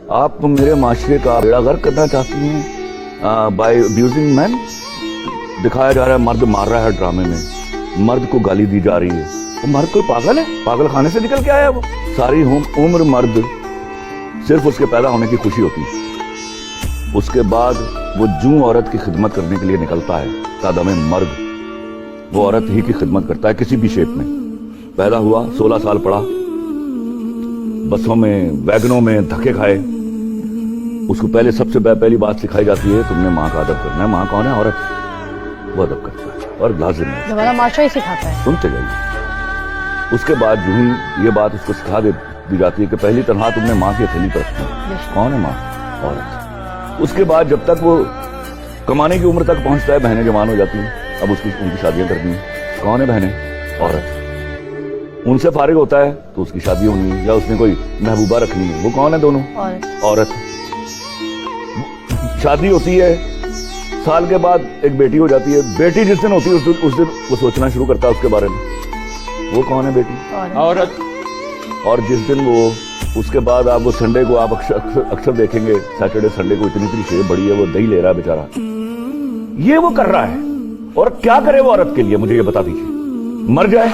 آپ میرے معاشرے کا بیڑا غرق کرنا چاہتی ہیں بائی ابیوزنگ مین. دکھایا جا رہا ہے مرد مار رہا ہے ڈرامے میں, مرد کو گالی دی جا رہی ہے. وہ مرد کوئی پاگل ہے؟ پاگل خانے سے نکل کے آیا وہ. ساری عمر مرد صرف اس کے پیدا ہونے کی خوشی ہوتی ہے, اس کے بعد وہ جوں عورت کی خدمت کرنے کے لیے نکلتا ہے تا دم مرگ وہ عورت ہی کی خدمت کرتا ہے کسی بھی شیپ میں. پیدا ہوا, 16 سال پڑھا, بسوں میں ویگنوں میں دھکے کھائے. اس کو پہلے سب سے پہلی بات سکھائی جاتی ہے تم نے ماں کا ادب کرنا ہے. ماں کون ہے؟ عورت. وہ ادب کرتا ہے اور لازم ہے, ہمارا معاشرہ ہی سکھاتا ہے. سنتے جائیے. اس کے بعد جو ہی یہ بات اس کو سکھا دی جاتی ہے کہ پہلی تنہا تم نے ماں کی ہتھیلی پر رکھنا ہے. کون ہے ماں؟ عورت. اس کے بعد جب تک وہ کمانے کی عمر تک پہنچتا ہے بہنیں جوان ہو جاتی ہیں, اب ان کی شادیاں کرنی ہیں. کون ہے بہنیں؟ عورت. ان سے فارغ ہوتا ہے تو اس کی شادی ہونی ہے, یا اس نے کوئی محبوبہ رکھنی ہے. وہ کون ہے دونوں؟ عورت. شادی ہوتی ہے, سال کے بعد ایک بیٹی ہو جاتی ہے. بیٹی جس دن ہوتی ہے اس دن وہ سوچنا شروع کرتا ہے اس کے بارے میں. وہ کون ہے بیٹی؟ عورت. اور جس دن وہ اس کے بعد آپ وہ سنڈے کو آپ اکثر دیکھیں گے, سیٹرڈے سنڈے کو اتنی شیپ بڑی ہے, وہ دہی لے رہا ہے بیچارہ. یہ وہ کر رہا ہے, اور کیا کرے وہ عورت کے لیے مجھے یہ بتا دیجیے. مر جائے